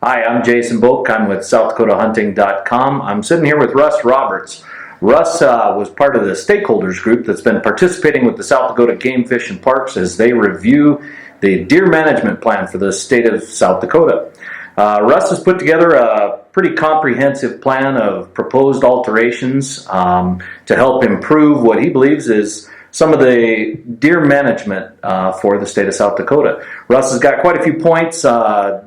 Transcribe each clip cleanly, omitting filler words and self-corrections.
Hi, I'm Jason Boak. I'm with SouthDakotaHunting.com. I'm sitting here with Russ Roberts. Russ was part of the stakeholders group that's been participating with the South Dakota Game Fish and Parks as they review the deer management plan for the state of South Dakota. Russ has put together a pretty comprehensive plan of proposed alterations to help improve what he believes is some of the deer management for the state of South Dakota. Russ has got quite a few points,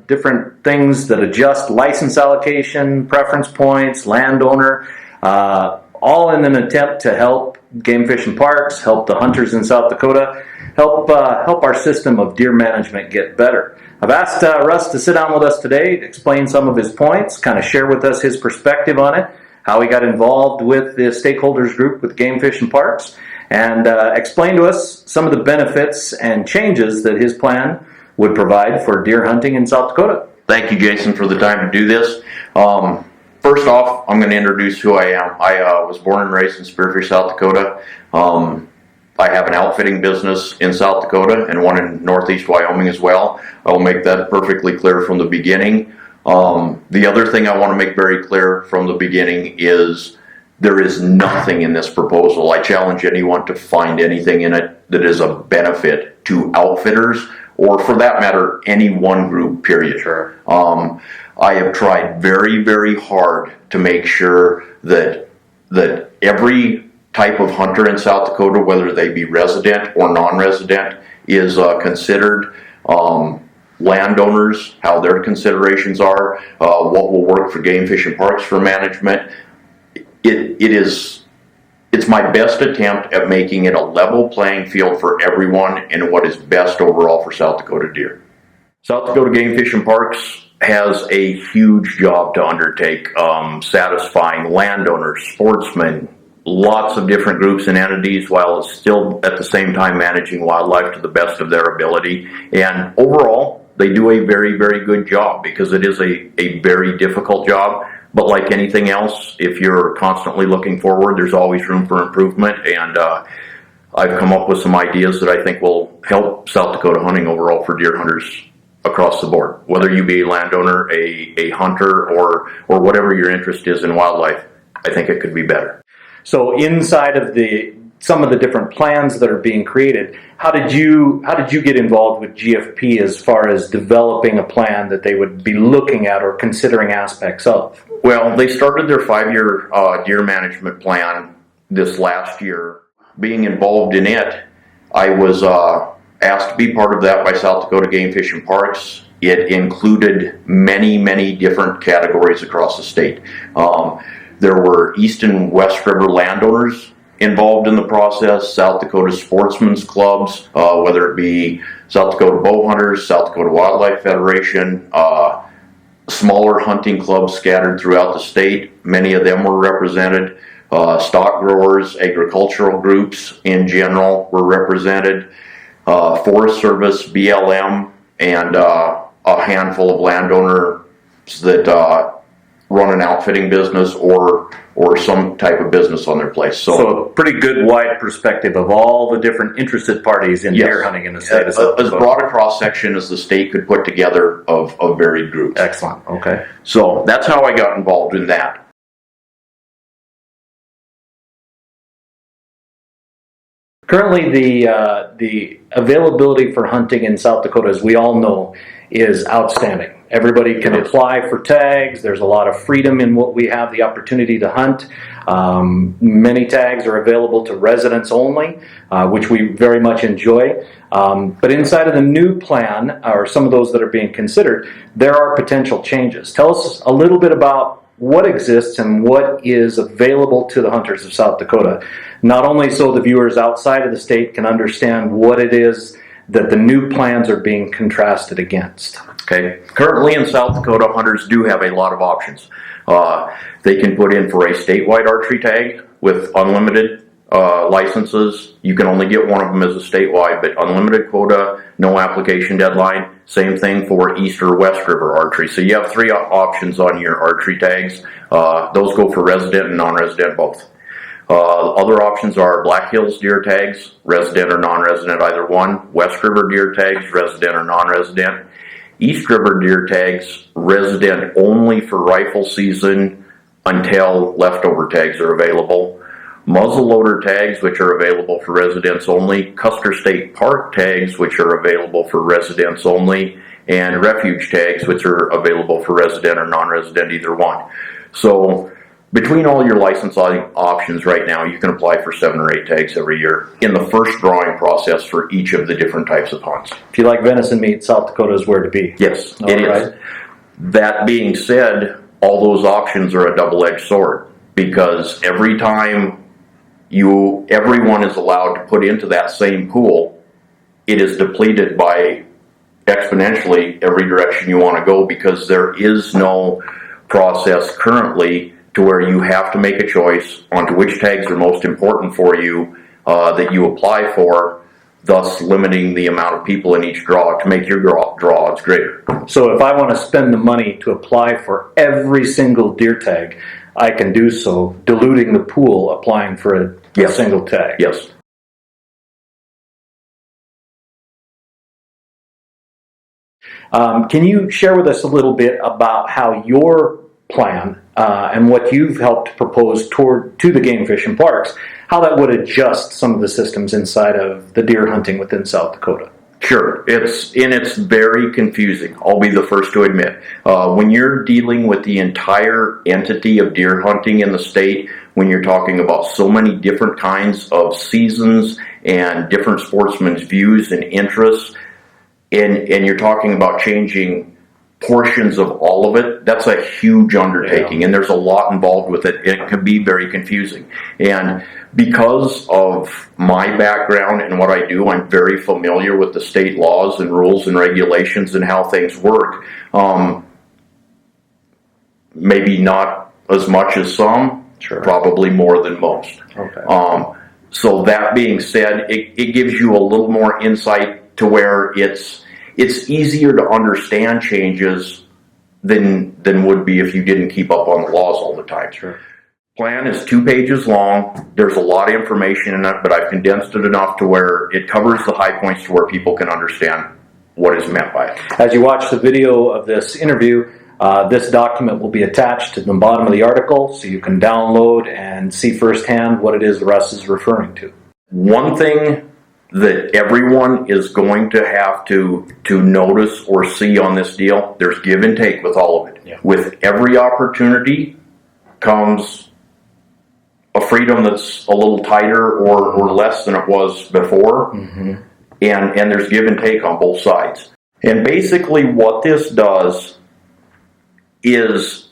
different things that adjust license allocation, preference points, landowner, all in an attempt to help Game Fish and Parks, help the hunters in South Dakota, help our system of deer management get better. I've asked Russ to sit down with us today to explain some of his points, kind of share with us his perspective on it, how he got involved with the stakeholders group with Game Fish and Parks, and explain to us some of the benefits and changes that his plan would provide for deer hunting in South Dakota. Thank you, Jason, for the time to do this. First off, I'm going to introduce who I am. I was born and raised in Spearfish, South Dakota. I have an outfitting business in South Dakota and one in northeast Wyoming as well. I will make that perfectly clear from the beginning. The other thing I want to make very clear from the beginning is there is nothing in this proposal. I challenge anyone to find anything in it that is a benefit to outfitters, or for that matter, any one group, period. Sure. I have tried very, very hard to make sure that every type of hunter in South Dakota, whether they be resident or non-resident, is considered. Landowners, how their considerations are, what will work for Game Fish and Parks for management. It's my best attempt at making it a level playing field for everyone and what is best overall for South Dakota deer. South Dakota Game Fish and Parks has a huge job to undertake, satisfying landowners, sportsmen, lots of different groups and entities, while still at the same time managing wildlife to the best of their ability. And overall, they do a very, very good job because it is a very difficult job. But like anything else, if you're constantly looking forward, there's always room for improvement. And I've come up with some ideas that I think will help South Dakota hunting overall for deer hunters across the board. Whether you be a landowner, a hunter, or whatever your interest is in wildlife, I think it could be better. So inside of some of the different plans that are being created, how did you get involved with GFP as far as developing a plan that they would be looking at or considering aspects of? Well, they started their 5-year deer management plan this last year. Being involved in it, I was asked to be part of that by South Dakota Game Fish and Parks. It included many, many different categories across the state. There were East and West River landowners involved in the process, South Dakota sportsmen's clubs, whether it be South Dakota bow hunters, South Dakota Wildlife Federation, smaller hunting clubs scattered throughout the state. Many of them were represented. Stock growers, agricultural groups in general were represented. Forest Service, BLM, and a handful of landowners that run an outfitting business or some type of business on their place. So a pretty good wide perspective of all the different interested parties in deer hunting in the state of South Dakota. As broad a cross-section as the state could put together of varied groups. Excellent, okay. So that's how I got involved in that. Currently, the availability for hunting in South Dakota, as we all know, is outstanding. Everybody can apply for tags. There's a lot of freedom in what we have the opportunity to hunt. Many tags are available to residents only, which we very much enjoy. But inside of the new plan, or some of those that are being considered, there are potential changes. Tell us a little bit about what exists and what is available to the hunters of South Dakota. Not only so the viewers outside of the state can understand what it is that the new plans are being contrasted against. Okay. Currently in South Dakota, hunters do have a lot of options. They can put in for a statewide archery tag with unlimited licenses. You can only get one of them as a statewide, but unlimited quota, no application deadline. Same thing for East or West River archery. So you have 3 options on your archery tags. Those go for resident and non-resident both. Other options are Black Hills deer tags, resident or non-resident, either one. West River deer tags, resident or non-resident. East River deer tags, resident only for rifle season until leftover tags are available. Muzzleloader tags, which are available for residents only. Custer State Park tags, which are available for residents only. And refuge tags, which are available for resident or non-resident, either one. So between all your licensing options right now, you can apply for 7 or 8 tags every year in the first drawing process for each of the different types of hunts. If you like venison meat, South Dakota is where to be. Yes, All it right. is. That being said, all those options are a double-edged sword, because every time everyone is allowed to put into that same pool, it is depleted by exponentially every direction you want to go, because there is no process currently to where you have to make a choice onto which tags are most important for you that you apply for, thus limiting the amount of people in each draw to make your draw odds greater. So if I want to spend the money to apply for every single deer tag, I can do so, diluting the pool, applying for a Yes. single tag. Yes. Can you share with us a little bit about how your plan and what you've helped propose to the game fish and parks, how that would adjust some of the systems inside of the deer hunting within South Dakota? Sure. It's very confusing. I'll be the first to admit. When you're dealing with the entire entity of deer hunting in the state, when you're talking about so many different kinds of seasons and different sportsmen's views and interests, and you're talking about changing portions of all of it, that's a huge undertaking, and there's a lot involved with it. It can be very confusing. And because of my background and what I do, I'm very familiar with the state laws and rules and regulations and how things work. Maybe not as much as some, Sure. Probably more than most. Okay. So that being said, it gives you a little more insight to where it's easier to understand changes than would be if you didn't keep up on the laws all the time. Sure. Plan is 2 pages long. There's a lot of information in it, but I've condensed it enough to where it covers the high points to where people can understand what is meant by it. As you watch the video of this interview, this document will be attached to the bottom of the article, so you can download and see firsthand what it is Russ is referring to. One thing that everyone is going to have to notice or see on this deal, there's give and take with all of it. Yeah. With every opportunity comes a freedom that's a little tighter or less than it was before. Mm-hmm. And there's give and take on both sides. And basically what this does is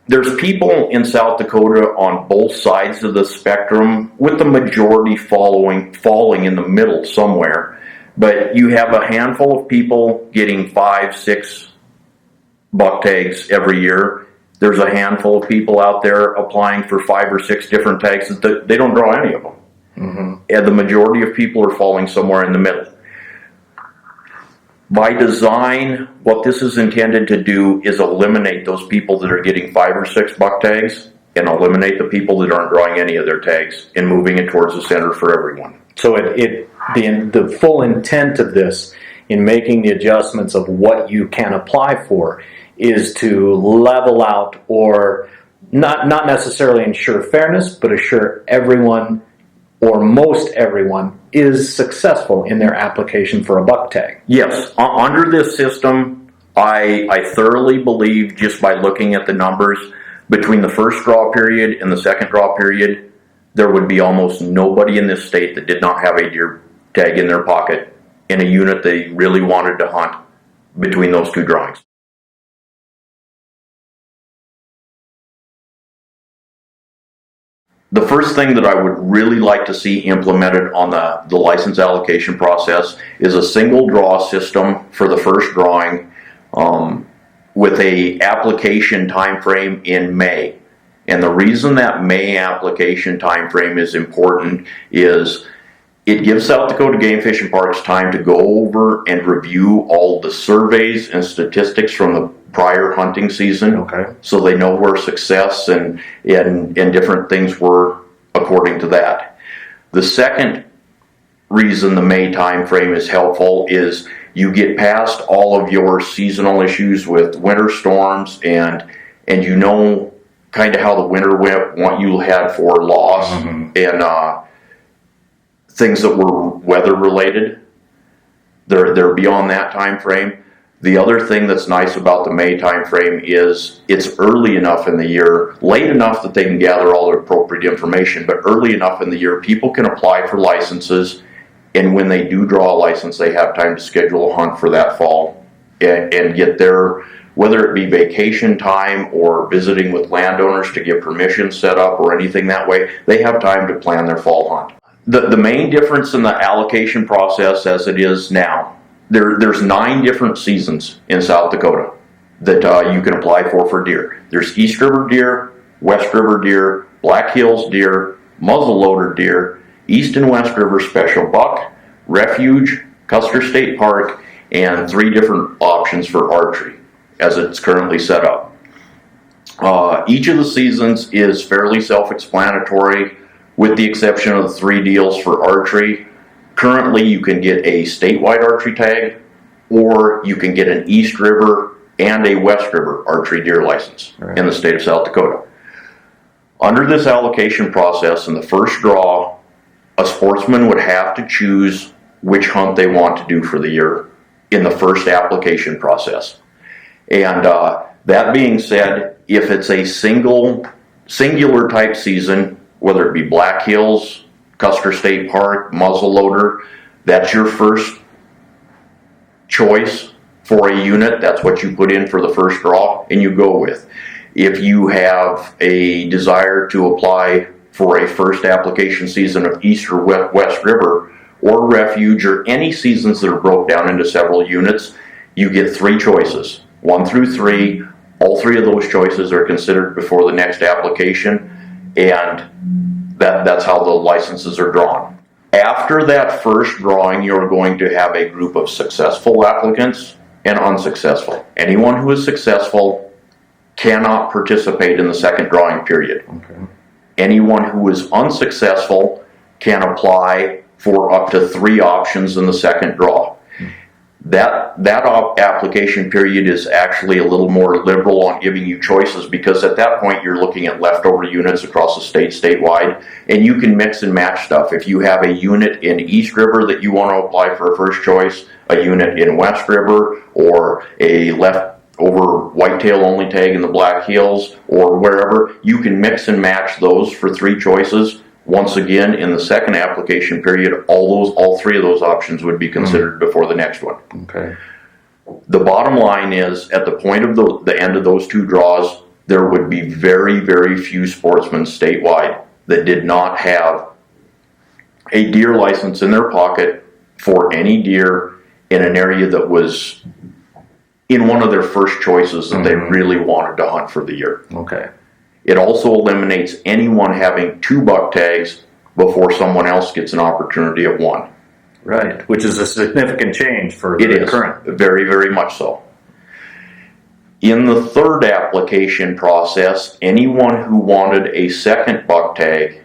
there's people in South Dakota on both sides of the spectrum, with the majority falling in the middle somewhere. But you have a handful of people getting 5, 6 buck tags every year. There's a handful of people out there applying for 5 or 6 different tags that they don't draw any of them. Mm-hmm. And the majority of people are falling somewhere in the middle. By design, what this is intended to do is eliminate those people that are getting 5 or 6 buck tags and eliminate the people that aren't drawing any of their tags and moving it towards the center for everyone. So the full intent of this in making the adjustments of what you can apply for is to level out, or not necessarily ensure fairness, but assure everyone or most everyone is successful in their application for a buck tag. Yes, under this system, I thoroughly believe, just by looking at the numbers, between the first draw period and the second draw period, there would be almost nobody in this state that did not have a deer tag in their pocket in a unit they really wanted to hunt between those 2 drawings. The first thing that I would really like to see implemented on the license allocation process is a single draw system for the first drawing, with a application time frame in May. And the reason that May application time frame is important is it gives South Dakota Game Fish and Parks time to go over and review all the surveys and statistics from the prior hunting season. Okay. So they know where success and different things were according to that. The second reason the May time frame is helpful is You get past all of your seasonal issues with winter storms and you know kind of how the winter went, what you had for loss and things that were weather related. They're beyond that time frame. The other thing that's nice about the May time frame is it's early enough in the year, late enough that they can gather all the appropriate information, but early enough in the year people can apply for licenses, and when they do draw a license they have time to schedule a hunt for that fall and get their, whether it be vacation time or visiting with landowners to get permission set up or anything that way, they have time to plan their fall hunt. The main difference in the allocation process as it is now, there's 9 different seasons in South Dakota that you can apply for deer. There's East River deer, West River deer, Black Hills deer, muzzleloader deer, East and West River special buck, refuge, Custer State Park, and 3 different options for archery as it's currently set up. Each of the seasons is fairly self-explanatory with the exception of the 3 deals for archery. Currently, you can get a statewide archery tag, or you can get an East River and a West River archery deer license in the state of South Dakota. Under this allocation process, in the first draw, a sportsman would have to choose which hunt they want to do for the year in the first application process. And that being said, if it's a singular type season, whether it be Black Hills, Custer State Park, muzzleloader, that's your first choice for a unit. That's what you put in for the first draw and you go with. If you have a desire to apply for a first application season of East or West River or refuge or any seasons that are broke down into several units, you get 3 choices, 1 through 3. All 3 of those choices are considered before the next application, and that's how the licenses are drawn. After that first drawing, you're going to have a group of successful applicants and unsuccessful. Anyone who is successful cannot participate in the second drawing period. Okay. Anyone who is unsuccessful can apply for up to 3 options in the second draw. That application period is actually a little more liberal on giving you choices, because at that point you're looking at leftover units across the state, statewide, and you can mix and match stuff. If you have a unit in East River that you want to apply for a first choice, a unit in West River, or a leftover whitetail only tag in the Black Hills, or wherever, you can mix and match those for 3 choices. Once again, in the second application period, all 3 of those options would be considered before the next one. Okay. The bottom line is, at the point of the end of those 2 draws, there would be very, very few sportsmen statewide that did not have a deer license in their pocket for any deer in an area that was in one of their first choices that they really wanted to hunt for the year. Okay. It also eliminates anyone having 2 buck tags before someone else gets an opportunity at 1. Right, which is a significant change for the current. Very, very much so. In the third application process, anyone who wanted a second buck tag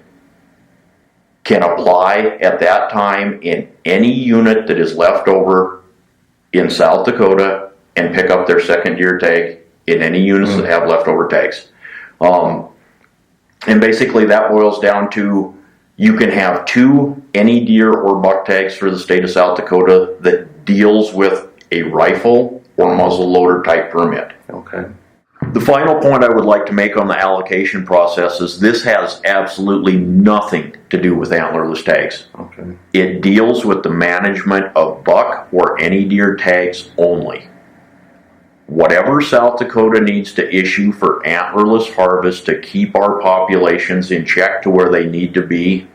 can apply at that time in any unit that is left over in South Dakota and pick up their second deer tag in any units that have leftover tags. And basically that boils down to, you can have 2 any deer or buck tags for the state of South Dakota that deals with a rifle or muzzleloader type permit. Okay. The final point I would like to make on the allocation process is this has absolutely nothing to do with antlerless tags. Okay. It deals with the management of buck or any deer tags only. Whatever South Dakota needs to issue for antlerless harvest to keep our populations in check to where they need to be,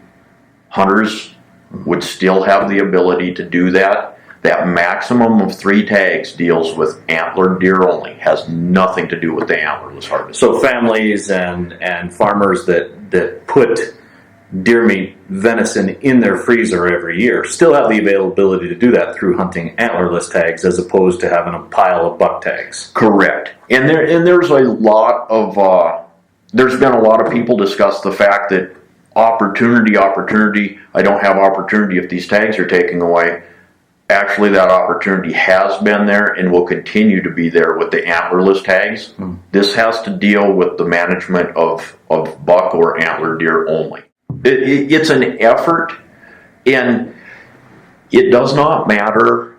hunters would still have the ability to do that. That maximum of 3 tags deals with antlered deer only, has nothing to do with the antlerless harvest. So families and farmers that put deer meat, venison in their freezer every year still have the availability to do that through hunting antlerless tags, as opposed to having a pile of buck tags. Correct. And there's a lot of there's been a lot of people discuss the fact that opportunity, I don't have opportunity if these tags are taken away. Actually, that opportunity has been there and will continue to be there with the antlerless tags. This has to deal with the management of buck or antler deer only. It's an effort, and it does not matter.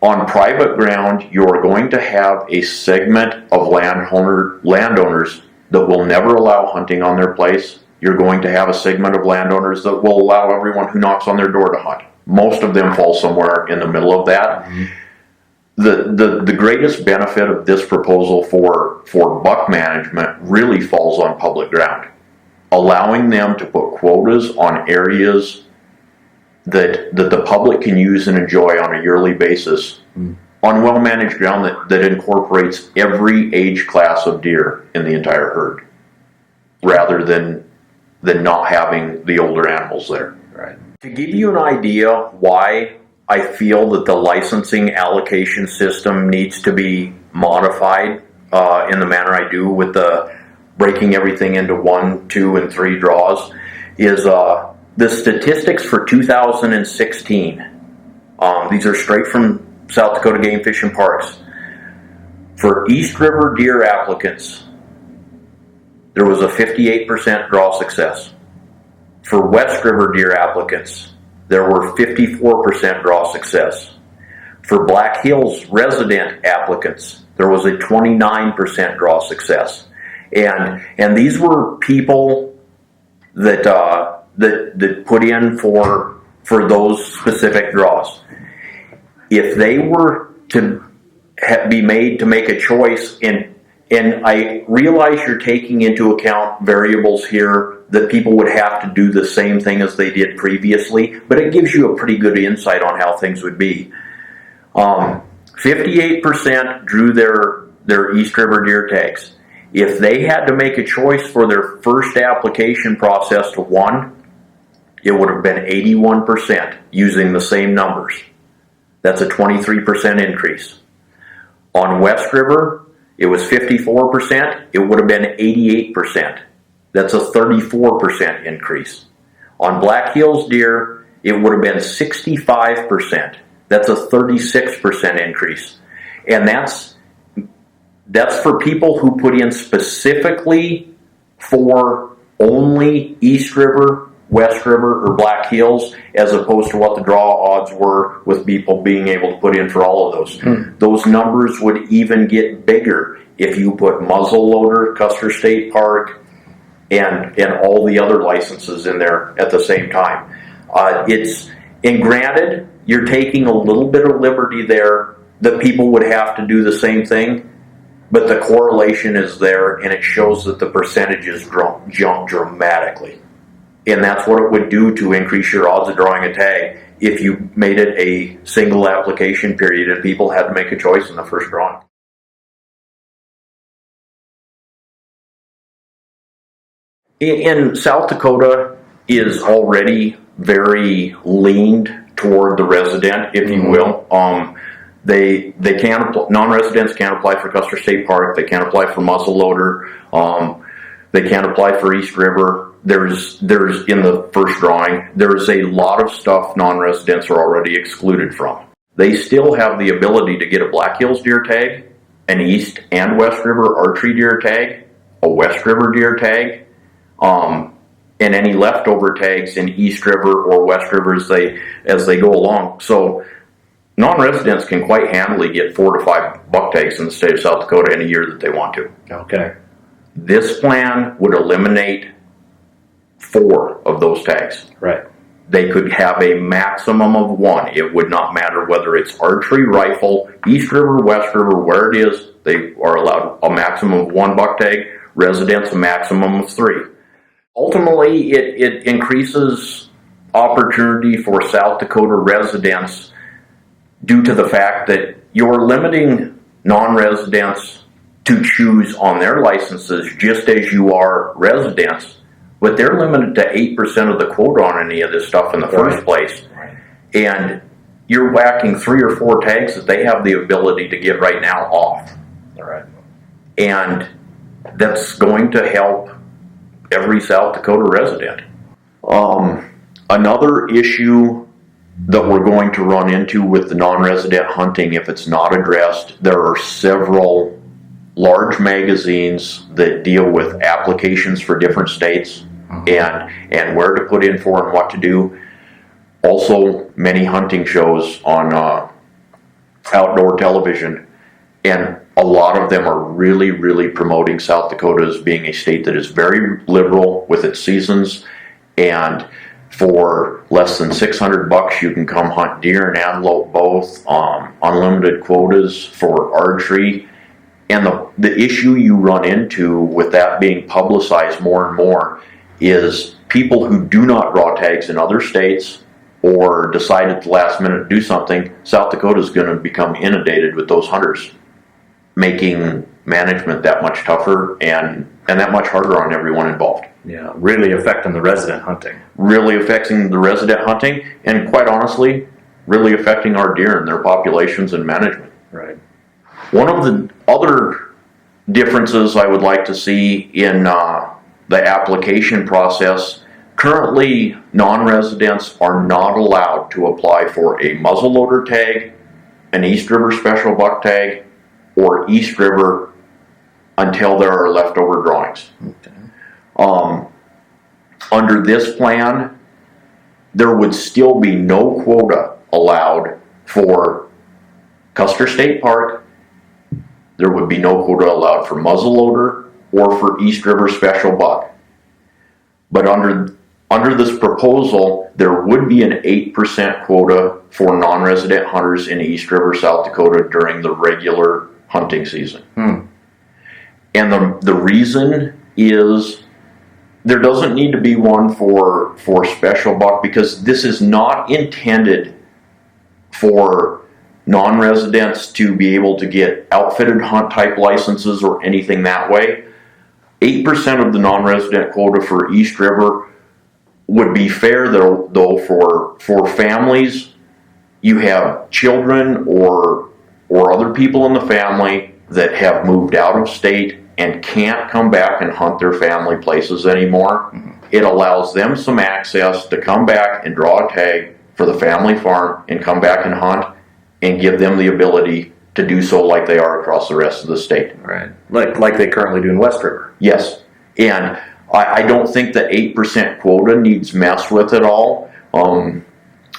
On private ground, you are going to have a segment of landowners that will never allow hunting on their place. You're going to have a segment of landowners that will allow everyone who knocks on their door to hunt. Most of them fall somewhere in the middle of that. The greatest benefit of this proposal for buck management really falls on public ground, allowing them to put quotas on areas that the public can use and enjoy on a yearly basis on well-managed ground that incorporates every age class of deer in the entire herd, rather than not having the older animals there. Right. To give you an idea why I feel that the licensing allocation system needs to be modified in the manner I do, with the breaking everything into 1, 2, and 3 draws, is the statistics for 2016. These are straight from South Dakota Game Fish and Parks. For East River deer applicants, there was a 58% draw success. For West River deer applicants, there were 54% draw success. For Black Hills resident applicants, there was a 29% draw success. And these were people that put in for those specific draws. If they were to be made to make a choice, and I realize you're taking into account variables here that people would have to do the same thing as they did previously, but it gives you a pretty good insight on how things would be. 58% drew their East River deer tags. If they had to make a choice for their first application process to one, it would have been 81% using the same numbers. That's a 23% increase. On West River, it was 54%. It would have been 88%. That's a 34% increase. On Black Hills deer, it would have been 65%. That's a 36% increase. And that's for people who put in specifically for only East River, West River, or Black Hills, as opposed to what the draw odds were with people being able to put in for all of those. Those numbers would even get bigger if you put muzzleloader, Custer State Park, and all the other licenses in there at the same time. And granted, you're taking a little bit of liberty there that people would have to do the same thing, but the correlation is there, and it shows that the percentages jump dramatically. And that's what it would do to increase your odds of drawing a tag if you made it a single application period and people had to make a choice in the first drawing. In South Dakota is already very leaned toward the resident, if you will. They can't non-residents can't apply for Custer State Park. They can't apply for muzzleloader. They can't apply for East River. There's in the first drawing, there's a lot of stuff non-residents are already excluded from. They still have the ability to get a Black Hills deer tag, an East and West River archery deer tag, a West River deer tag, and any leftover tags in East River or West River as they go along. So non-residents can quite handily get 4 to 5 buck tags in the state of South Dakota in a year that they want to. Okay. This plan would eliminate 4 of those tags. Right. They could have a maximum of 1. It would not matter whether it's archery, rifle, East River, West River, where it is. They are allowed a maximum of 1 buck tag. Residents, a maximum of 3. Ultimately, it increases opportunity for South Dakota residents due to the fact that you're limiting non-residents to choose on their licenses just as you are residents, but they're limited to 8% of the quota on any of this stuff in the first place. Right. And you're whacking 3 or 4 tags that they have the ability to get right now off. All right. And that's going to help every South Dakota resident. Another issue that we're going to run into with the non-resident hunting if it's not addressed. There are several large magazines that deal with applications for different states and where to put in for and what to do. Also, many hunting shows on outdoor television, and a lot of them are really, really promoting South Dakota as being a state that is very liberal with its seasons, and for less than $600 you can come hunt deer and antelope both, unlimited quotas for archery. And the issue you run into with that being publicized more and more is people who do not draw tags in other states or decide at the last minute to do something. South Dakota is going to become inundated with those hunters, making management that much tougher and that much harder on everyone involved. Yeah, really affecting the resident hunting. Really affecting the resident hunting, and quite honestly, really affecting our deer and their populations and management. Right. One of the other differences I would like to see in the application process, currently non-residents are not allowed to apply for a muzzleloader tag, an East River special buck tag, or East River until there are leftover drawings. Okay. Under this plan, there would still be no quota allowed for Custer State Park. There would be no quota allowed for muzzleloader or for East River special buck. But under this proposal, there would be an 8% quota for non-resident hunters in East River, South Dakota during the regular hunting season. And the reason is there doesn't need to be one for special buck, because this is not intended for non-residents to be able to get outfitted hunt type licenses or anything that way. 8% of the non-resident quota for East River would be fair though for families. You have children or other people in the family that have moved out of state and can't come back and hunt their family places anymore. It allows them some access to come back and draw a tag for the family farm and come back and hunt, and give them the ability to do so like they are across the rest of the state. Right. Like they currently do in West River. Yes. And I don't think the 8% quota needs messed with at all.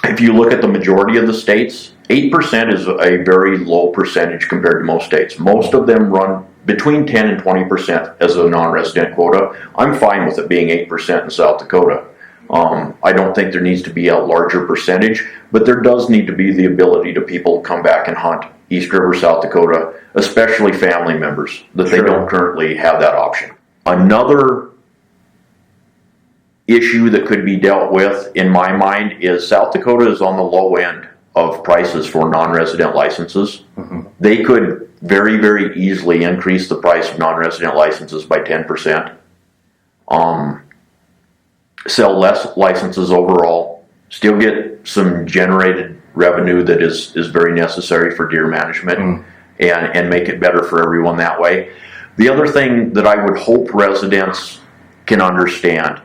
If you look at the majority of the states, 8% is a very low percentage compared to most states. Most of them run between 10 and 20% as a non-resident quota. I'm fine with it being 8% in South Dakota. I don't think there needs to be a larger percentage, but there does need to be the ability to people come back and hunt East River, South Dakota, especially family members, that they don't currently have that option. Another issue that could be dealt with, in my mind, is South Dakota is on the low end of prices for non-resident licenses. They could very, very easily increase the price of non-resident licenses by 10%. Sell less licenses overall, still get some generated revenue that is very necessary for deer management, and make it better for everyone that way. The other thing that I would hope residents can understand,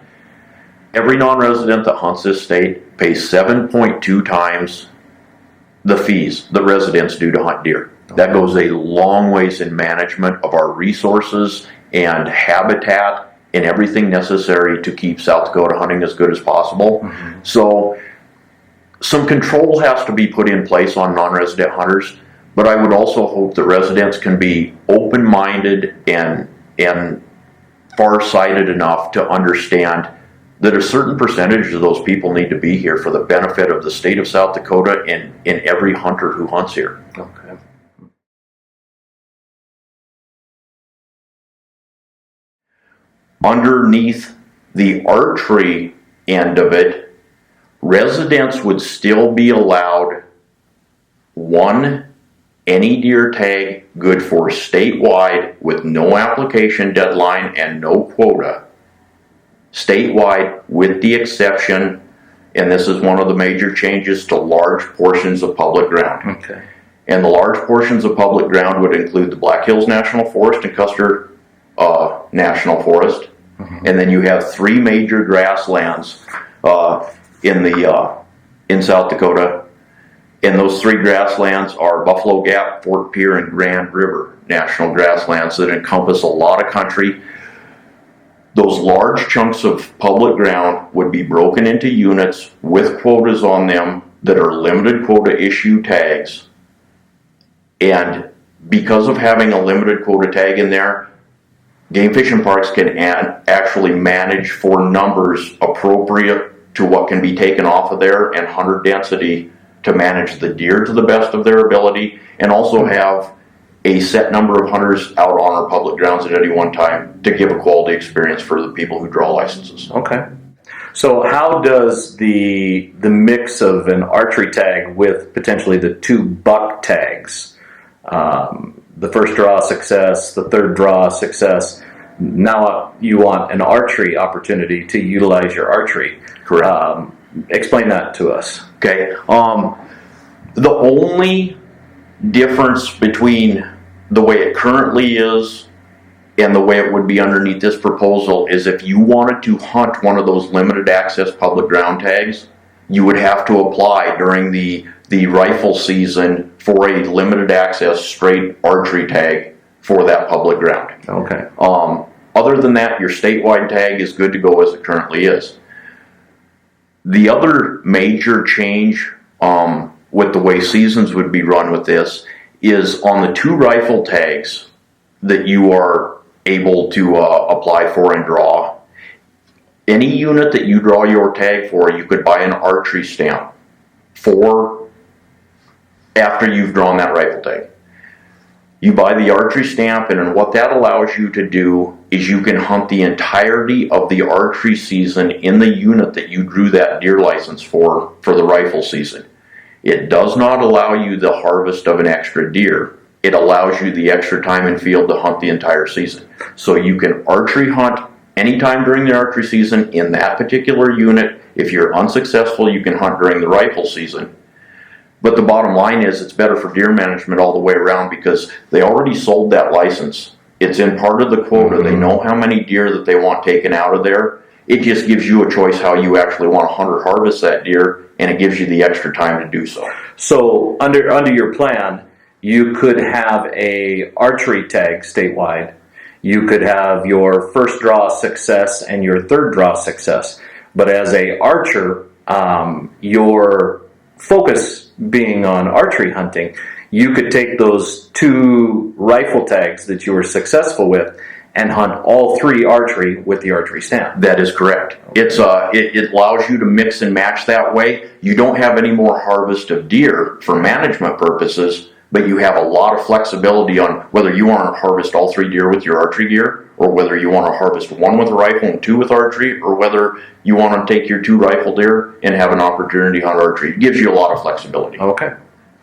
every non-resident that hunts this state pays 7.2 times the fees that residents do to hunt deer. That goes a long ways in management of our resources and habitat and everything necessary to keep South Dakota hunting as good as possible. So some control has to be put in place on non-resident hunters, but I would also hope that residents can be open-minded and far-sighted enough to understand that a certain percentage of those people need to be here for the benefit of the state of South Dakota and every hunter who hunts here. Okay. Underneath the archery end of it, residents would still be allowed any deer tag good for statewide with no application deadline and no quota. Statewide, with the exception, and this is one of the major changes, to large portions of public ground. Okay. And the large portions of public ground would include the Black Hills National Forest and Custer National Forest. And then you have three major grasslands in the in South Dakota. And those 3 grasslands are Buffalo Gap, Fort Pierre, and Grand River national grasslands that encompass a lot of country. Those large chunks of public ground would be broken into units with quotas on them that are limited quota issue tags. And because of having a limited quota tag in there, Game Fish and Parks can actually manage for numbers appropriate to what can be taken off of there and hunter density to manage the deer to the best of their ability, and also have a set number of hunters out on our public grounds at any one time to give a quality experience for the people who draw licenses. Okay. So how does the mix of an archery tag with potentially the 2 buck tags, the first draw success, the third draw success, now you want an archery opportunity to utilize your archery? Correct. Explain that to us. Okay. The only difference between the way it currently is and the way it would be underneath this proposal is if you wanted to hunt one of those limited access public ground tags, you would have to apply during the rifle season for a limited access straight archery tag for that public ground. Okay. Other than that, your statewide tag is good to go as it currently is. The other major change with the way seasons would be run with this is on the 2 rifle tags that you are able to apply for and draw. Any unit that you draw your tag for, you could buy an archery stamp for after you've drawn that rifle tag. You buy the archery stamp, and what that allows you to do is you can hunt the entirety of the archery season in the unit that you drew that deer license for the rifle season. It does not allow you the harvest of an extra deer. It allows you the extra time in field to hunt the entire season. So you can archery hunt anytime during the archery season in that particular unit. If you're unsuccessful, you can hunt during the rifle season. But the bottom line is it's better for deer management all the way around because they already sold that license. It's in part of the quota. Mm-hmm. They know how many deer that they want taken out of there. It just gives you a choice how you actually want to hunt or harvest that deer, and it gives you the extra time to do so. So under your plan, you could have a archery tag statewide. You could have your first draw success and your third draw success. But as a archer, your focus being on archery hunting, you could take those 2 rifle tags that you were successful with and hunt all 3 archery with the archery stamp. That is correct. Okay. It allows you to mix and match that way. You don't have any more harvest of deer for management purposes, but you have a lot of flexibility on whether you want to harvest all 3 deer with your archery gear, or whether you want to harvest 1 with a rifle and 2 with archery, or whether you want to take your 2 rifle deer and have an opportunity to hunt archery. It gives you a lot of flexibility. Okay.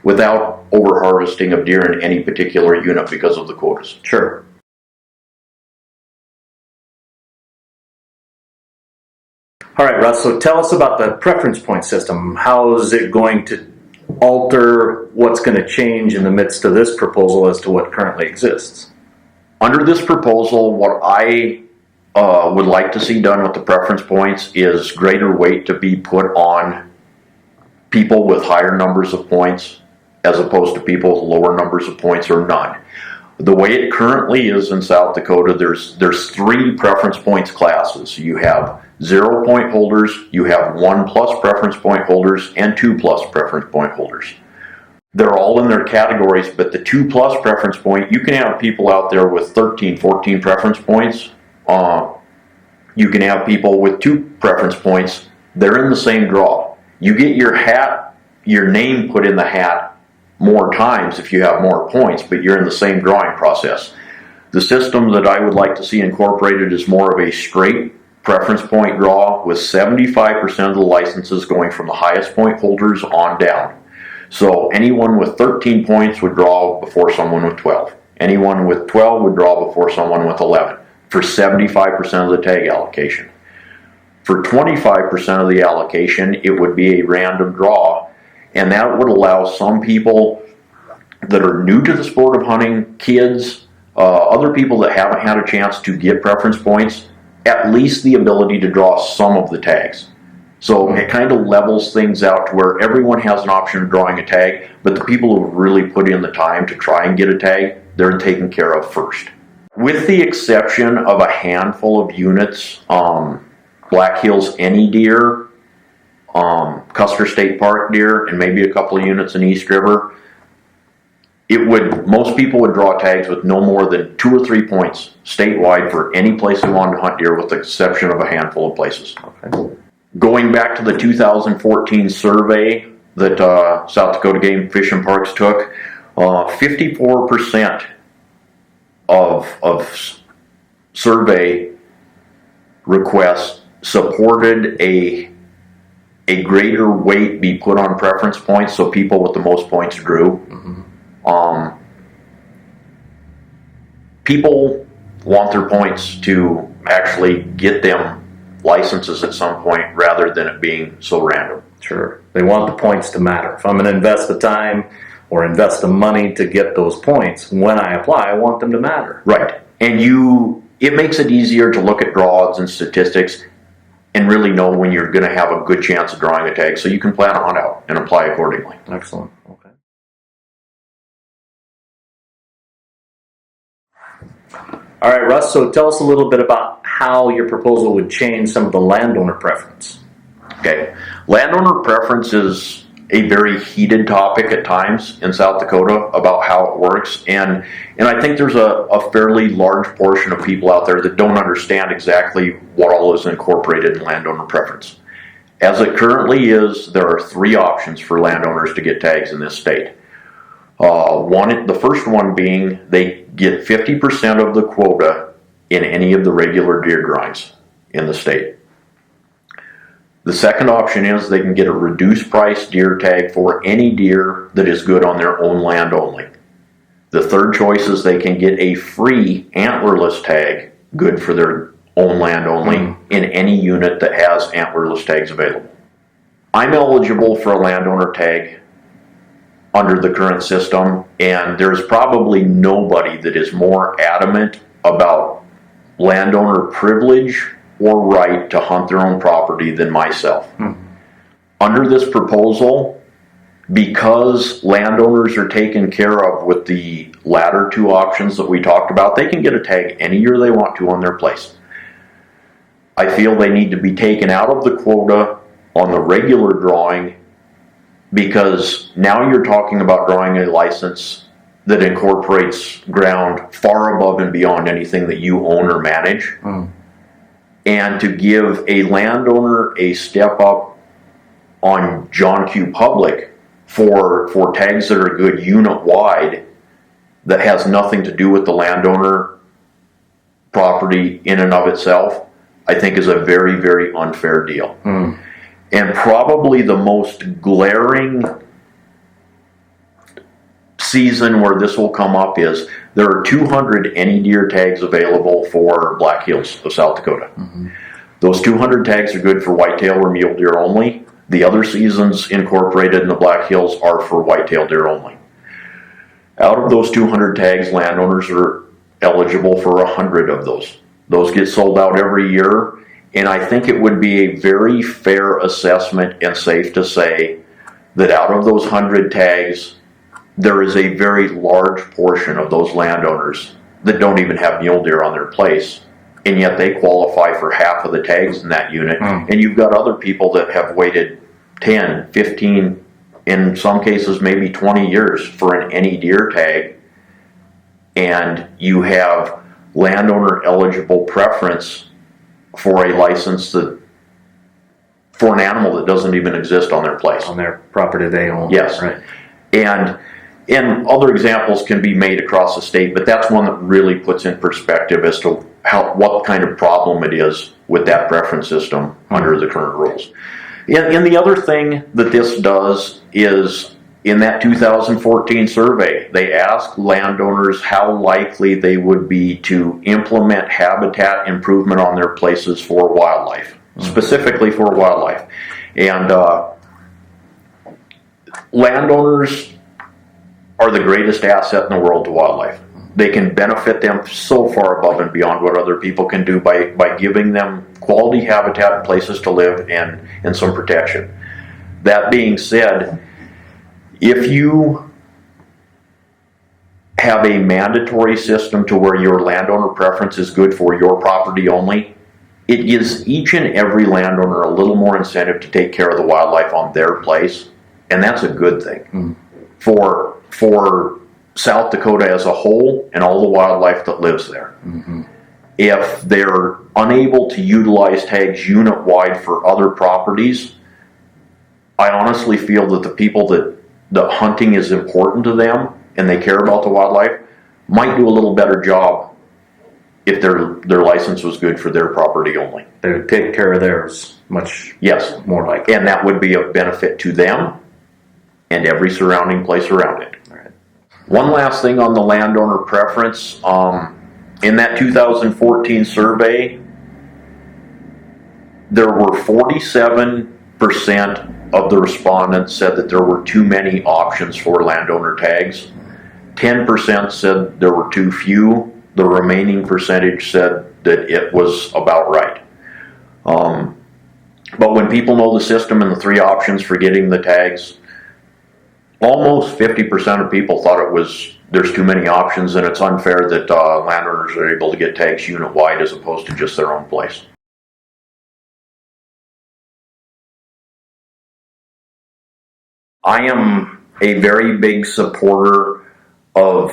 Without over harvesting of deer in any particular unit because of the quotas. Sure. All right, Russ, so tell us about the preference point system. How is it going to alter what's going to change in the midst of this proposal as to what currently exists? Under this proposal, what I would like to see done with the preference points is greater weight to be put on people with higher numbers of points as opposed to people with lower numbers of points or none. The way it currently is in South Dakota, there's 3 preference points classes. You have 0 point holders, you have 1+ preference point holders, and 2+ preference point holders. They're all in their categories, but the 2+ preference point, you can have people out there with 13, 14 preference points. You can have people with 2 preference points. They're in the same draw. You get your name put in the hat more times if you have more points, but you're in the same drawing process. The system that I would like to see incorporated is more of a straight preference point draw with 75% of the licenses going from the highest point holders on down. So anyone with 13 points would draw before someone with 12. Anyone with 12 would draw before someone with 11 for 75% of the tag allocation. For 25% of the allocation, it would be a random draw, and that would allow some people that are new to the sport of hunting, kids, other people that haven't had a chance to get preference points, at least the ability to draw some of the tags. So it kind of levels things out to where everyone has an option of drawing a tag, but the people who really put in the time to try and get a tag, they're taken care of first. With the exception of a handful of units, Black Hills any deer, Custer State Park deer, and maybe a couple of units in East River, most people would draw tags with no more than 2 or 3 points statewide for any place they wanted to hunt deer, with the exception of a handful of places. Okay. Going back to the 2014 survey that South Dakota Game Fish and Parks took, 54% of survey requests supported a greater weight be put on preference points, so people with the most points drew. People want their points to actually get them licenses at some point, rather than it being so random. Sure. They want the points to matter. If I'm going to invest the time or invest the money to get those points, when I apply, I want them to matter. Right. And it makes it easier to look at draw odds and statistics and really know when you're going to have a good chance of drawing a tag, so you can plan a hunt out and apply accordingly. Excellent. Okay. All right, Russ, so tell us a little bit about how your proposal would change some of the landowner preference. Okay. Landowner preference is a very heated topic at times in South Dakota about how it works, and I think there's a fairly large portion of people out there that don't understand exactly what all is incorporated in landowner preference. As it currently is, there are 3 options for landowners to get tags in this state. The first one being they get 50% of the quota in any of the regular deer drawings in the state. The second option is they can get a reduced price deer tag for any deer that is good on their own land only. The third choice is they can get a free antlerless tag, good for their own land only, in any unit that has antlerless tags available. I'm eligible for a landowner tag under the current system, and there's probably nobody that is more adamant about landowner privilege or right to hunt their own property than myself. Under this proposal, because landowners are taken care of with the latter 2 options that we talked about, they can get a tag any year they want to on their place. I feel they need to be taken out of the quota on the regular drawing, because now you're talking about drawing a license that incorporates ground far above and beyond anything that you own or manage. And to give a landowner a step up on John Q. Public for tags that are good unit-wide, that has nothing to do with the landowner property in and of itself, I think is a very, very unfair deal. And probably the most glaring season where this will come up is there are 200 any deer tags available for Black Hills of South Dakota. Those 200 tags are good for whitetail or mule deer only. The other seasons incorporated in the Black Hills are for whitetail deer only. Out of those 200 tags, landowners are eligible for 100 of those. Those get sold out every year, and I think it would be a very fair assessment and safe to say that out of those 100 tags, there is a very large portion of those landowners that don't even have mule deer on their place, and yet they qualify for half of the tags in that unit. And you've got other people that have waited 10, 15, in some cases maybe 20 years for an any deer tag, and you have landowner eligible preference for a license for an animal that doesn't even exist on their place. On their property they own. Yes. Right. And other examples can be made across the state, but that's one that really puts in perspective as to what kind of problem it is with that preference system under the current rules. And the other thing that this does is, in that 2014 survey, they asked landowners how likely they would be to implement habitat improvement on their places for wildlife, specifically for wildlife. And landowners are the greatest asset in the world to wildlife. they can benefit them so far above and beyond what other people can do by giving them quality habitat and places to live and some protection. That being said, if you have a mandatory system to where your landowner preference is good for your property only, it gives each and every landowner a little more incentive to take care of the wildlife on their place, and that's a good thing for South Dakota as a whole and all the wildlife that lives there. If they're unable to utilize tags unit-wide for other properties, I honestly feel that the people that hunting is important to them and they care about the wildlife might do a little better job if their license was good for their property only. They would take care of theirs much more likely. And that would be a benefit to them and every surrounding place around it. All right. One last thing on the landowner preference. In that 2014 survey, there were 47% of the respondents said that there were too many options for landowner tags. 10% said there were too few. The remaining percentage said that it was about right. But when people know the system and the three options for getting the tags, almost 50% of people thought there's too many options, and it's unfair that landowners are able to get tags unit-wide as opposed to just their own place. I am a very big supporter of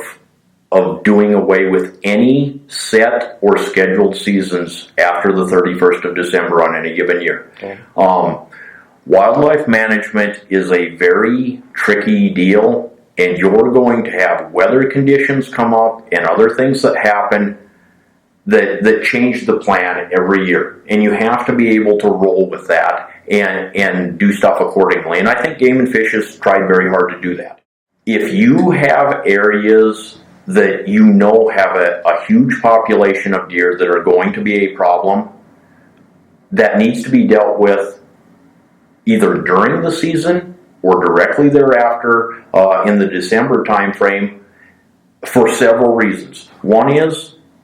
doing away with any set or scheduled seasons after the 31st of December on any given year. Okay. Wildlife management is a very tricky deal, and you're going to have weather conditions come up and other things that happen that change the plan every year. And you have to be able to roll with that and do stuff accordingly. And I think Game and Fish has tried very hard to do that. If you have areas that you know have a huge population of deer that are going to be a problem, that needs to be dealt with either during the season or directly thereafter in the December timeframe for several reasons. One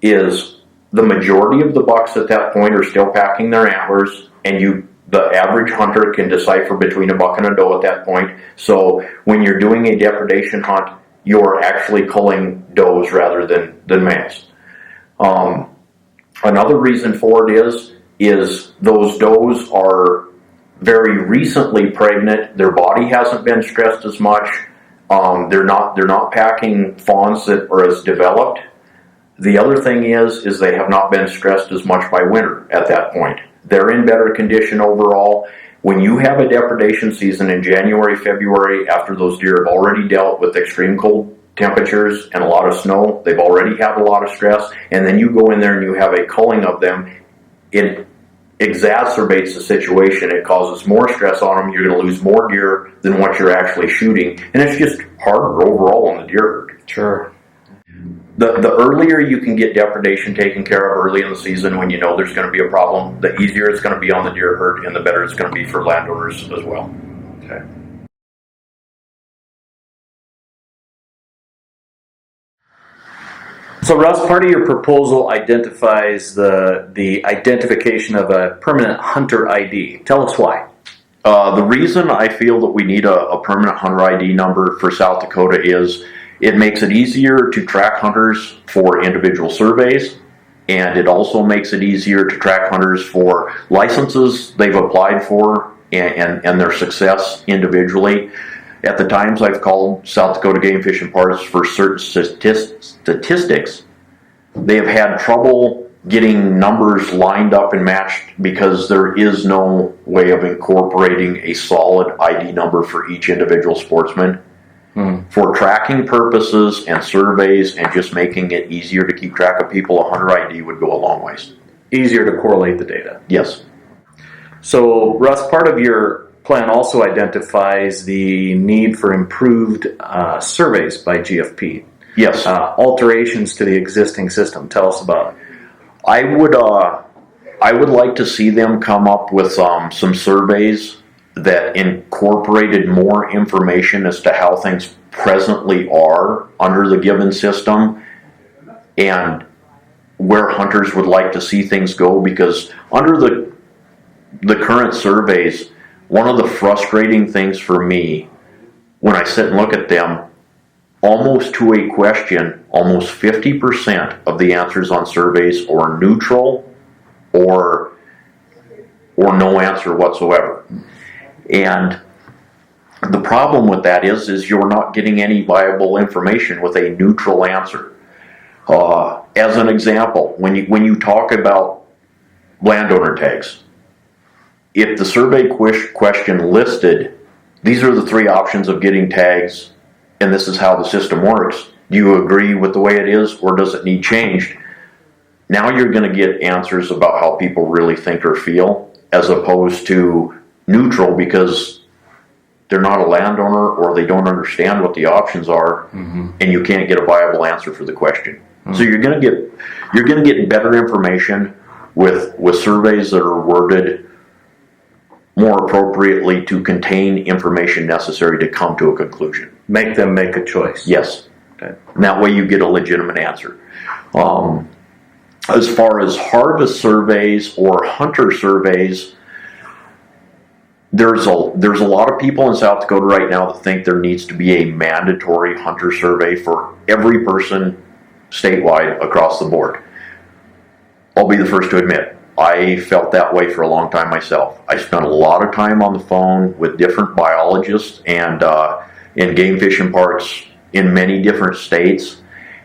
is the majority of the bucks at that point are still packing their antlers, and the average hunter can decipher between a buck and a doe at that point. So when you're doing a depredation hunt, you're actually culling does rather than males. Another reason for it is those does are very recently pregnant. Their body hasn't been stressed as much. They're not packing fawns that are as developed. The other thing is they have not been stressed as much by winter at that point. They're in better condition overall. When you have a depredation season in January, February, after those deer have already dealt with extreme cold temperatures and a lot of snow, they've already had a lot of stress, and then you go in there and you have a culling of them, it exacerbates the situation. It causes more stress on them. You're going to lose more deer than what you're actually shooting, and it's just harder overall on the deer herd. Sure. The earlier you can get depredation taken care of early in the season when you know there's going to be a problem, the easier it's going to be on the deer herd and the better it's going to be for landowners as well. Okay. So Russ, part of your proposal identifies the identification of a permanent hunter ID. Tell us why. The reason I feel that we need a permanent hunter ID number for South Dakota is it makes it easier to track hunters for individual surveys, and it also makes it easier to track hunters for licenses they've applied for and their success individually. At the times I've called South Dakota Game Fish and Parks for certain statistics, they have had trouble getting numbers lined up and matched because there is no way of incorporating a solid ID number for each individual sportsman. For tracking purposes and surveys and just making it easier to keep track of people, a hunter ID would go a long ways. Easier to correlate the data. Yes. So, Russ, part of your plan also identifies the need for improved surveys by GFP. Yes. Alterations to the existing system. Tell us about it. I would like to see them come up with some surveys that incorporated more information as to how things presently are under the given system and where hunters would like to see things go, because under the current surveys, one of the frustrating things for me when I sit and look at them, almost to a question, almost 50% of the answers on surveys are neutral or no answer whatsoever. And the problem with that is you're not getting any viable information with a neutral answer. As an example, when you talk about landowner tags, if the survey question listed, these are the three options of getting tags, and this is how the system works. Do you agree with the way it is, or does it need changed? Now you're going to get answers about how people really think or feel, as opposed to neutral, because they're not a landowner or they don't understand what the options are, and you can't get a viable answer for the question. So you're going to get better information with surveys that are worded more appropriately to contain information necessary to come to a conclusion. Make them make a choice. Yes. Okay. And that way you get a legitimate answer. As far as harvest surveys or hunter surveys, there's a lot of people in South Dakota right now that think there needs to be a mandatory hunter survey for every person statewide across the board. I'll be the first to admit, I felt that way for a long time myself. I spent a lot of time on the phone with different biologists and in game fishing parks in many different states,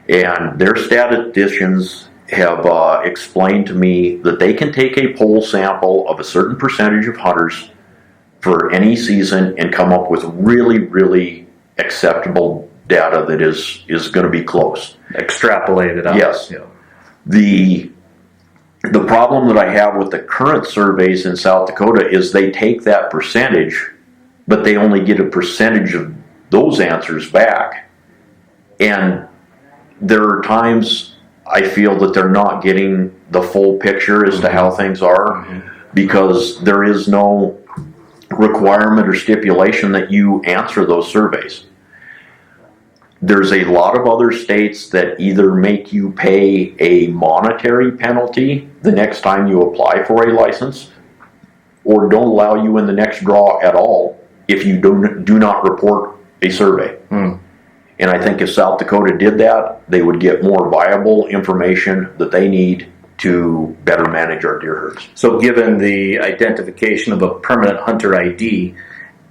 and their statisticians have explained to me that they can take a poll sample of a certain percentage of hunters for any season and come up with really, really acceptable data that is going to be close. Extrapolate it out. Yes. Yeah. The problem that I have with the current surveys in South Dakota is they take that percentage, but they only get a percentage of those answers back. And there are times I feel that they're not getting the full picture as to how things are, because there is no requirement or stipulation that you answer those surveys. There's a lot of other states that either make you pay a monetary penalty the next time you apply for a license, or don't allow you in the next draw at all if you do not report a survey. And I think if South Dakota did that, they would get more viable information that they need to better manage our deer herds. So given the identification of a permanent hunter ID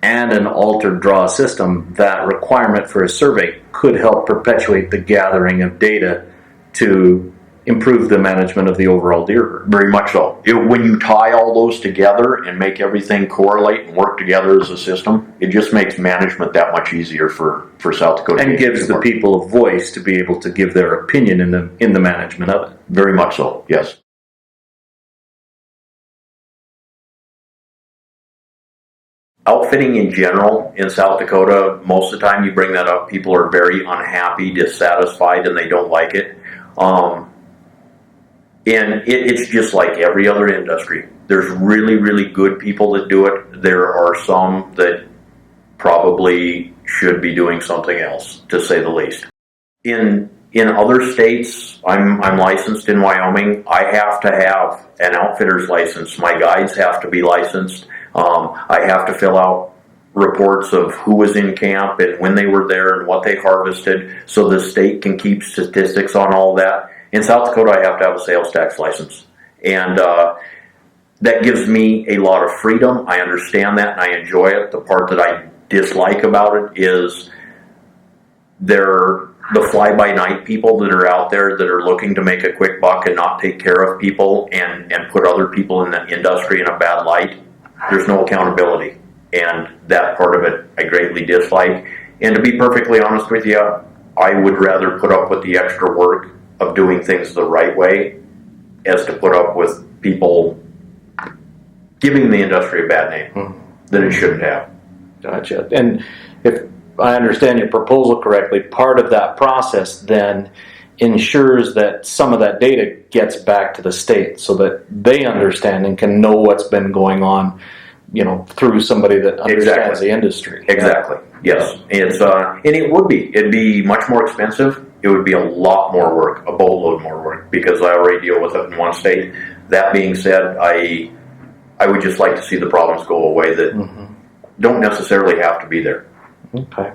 and an altered draw system, that requirement for a survey could help perpetuate the gathering of data to improve the management of the overall deer herd. Very much so. When you tie all those together and make everything correlate and work together as a system, it just makes management that much easier for South Dakota. And gives the people a voice to be able to give their opinion in the management of it. Very much so, yes. Outfitting in general in South Dakota, most of the time you bring that up, people are very unhappy, dissatisfied, and they don't like it. And it's just like every other industry. There's really, really good people that do it. There are some that probably should be doing something else, to say the least. In other states, I'm licensed in Wyoming. I have to have an outfitter's license. My guides have to be licensed. I have to fill out reports of who was in camp and when they were there and what they harvested, so the state can keep statistics on all that. In South Dakota, I have to have a sales tax license. And that gives me a lot of freedom. I understand that and I enjoy it. The part that I dislike about it is the fly-by-night people that are out there that are looking to make a quick buck and not take care of people and put other people in the industry in a bad light. There's no accountability, and that part of it I greatly dislike. And to be perfectly honest with you, I would rather put up with the extra work of doing things the right way as to put up with people giving the industry a bad name that it shouldn't have. Gotcha. And if I understand your proposal correctly, part of that process then ensures that some of that data gets back to the state so that they understand and can know what's been going on, through somebody that understands the industry. Exactly. Yes. It's and it'd be much more expensive it would be a lot more work, a boatload more work, because I already deal with it in one state. That being said, I would just like to see the problems go away that don't necessarily have to be there. Okay.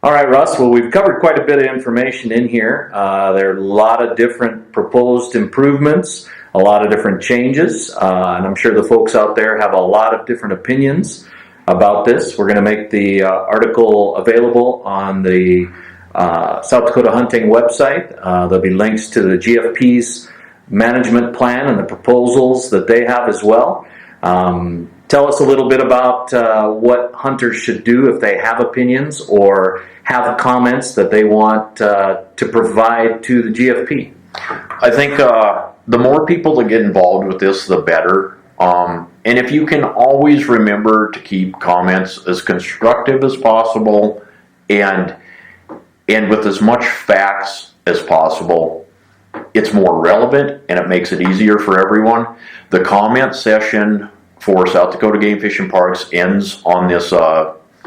All right, Russ. Well, we've covered quite a bit of information in here. There are a lot of different proposed improvements, a lot of different changes, and I'm sure the folks out there have a lot of different opinions about this. We're going to make the article available on the South Dakota Hunting website. There'll be links to the GFP's management plan and the proposals that they have as well. Tell us a little bit about what hunters should do if they have opinions or have comments that they want to provide to the GFP. I think the more people that get involved with this, the better. And if you can always remember to keep comments as constructive as possible and with as much facts as possible, it's more relevant and it makes it easier for everyone. The comment session for South Dakota Game Fish and Parks ends on this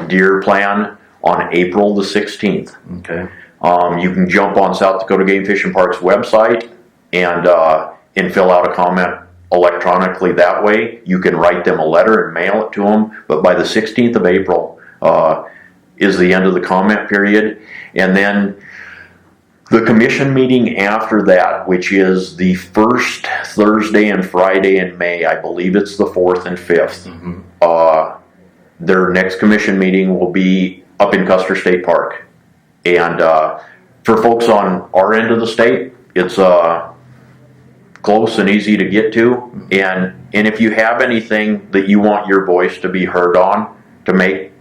deer plan on April the 16th. Okay. You can jump on South Dakota Game Fish and Parks website and fill out a comment electronically that way. You can write them a letter and mail it to them, but by the 16th of April is the end of the comment period. And then the commission meeting after that, which is the first Thursday and Friday in May, I believe it's the 4th and 5th, their next commission meeting will be up in Custer State Park. And for folks on our end of the state, it's close and easy to get to. And if you have anything that you want your voice to be heard on to make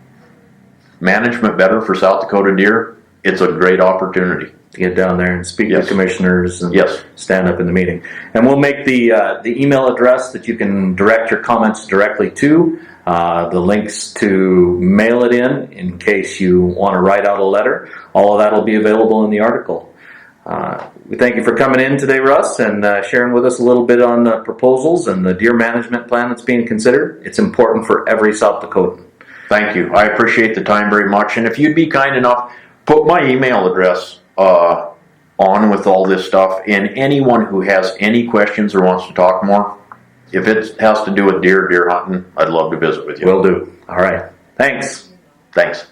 management better for South Dakota deer, it's a great opportunity to get down there and speak to commissioners and stand up in the meeting. And we'll make the email address that you can direct your comments directly to, the links to mail it in case you want to write out a letter. All of that will be available in the article. We thank you for coming in today, Russ, and sharing with us a little bit on the proposals and the deer management plan that's being considered. It's important for every South Dakotan. Thank you. I appreciate the time very much. And if you'd be kind enough, put my email address on with all this stuff, and anyone who has any questions or wants to talk more, if it has to do with deer hunting, I'd love to visit with you. Will do. All right. Thanks. Thanks.